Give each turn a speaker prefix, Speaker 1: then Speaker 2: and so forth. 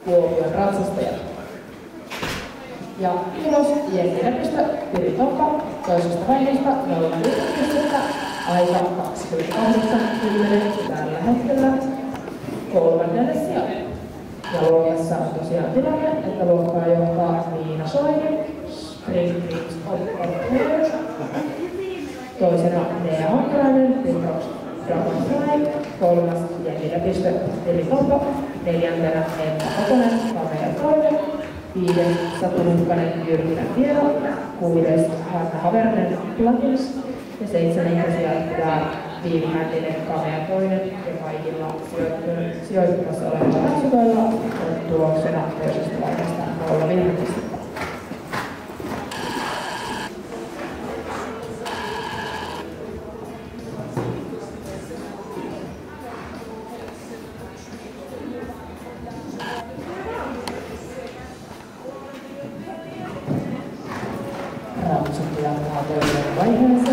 Speaker 1: Kuopion ratsastajat. Ja tulos Jengi-lepistö Piri Toppa toisesta vaiheesta 0,5 pistettä, aika 28.10 tällä hetkellä kolmannelle sijalle. Ja luokassa on tosiaan tilanne, että luokkaa johtaa Niina Soini, Spring Dreams of Hair. Toisena Nea Hakkarainen, Pinrocks Dragonfly. Kolmas Jengi-lepistö Piri Toppa. Neljäntenä Emma Kokonen, Kamea Toinen. Viides Satu Nukkanen, Jyrkinen Tiero. Kuudes Hanna Havernen, Platins. Ja seitsemäntä sijaittaa Viivi Häntinen, Kamea Toinen. Ja kaikilla sijoittumassa olevilla ratsukoilla on tuloksena toisesta vaiheesta 0,5 pistettä. Ratsut jatkaa toiseen vaiheeseen.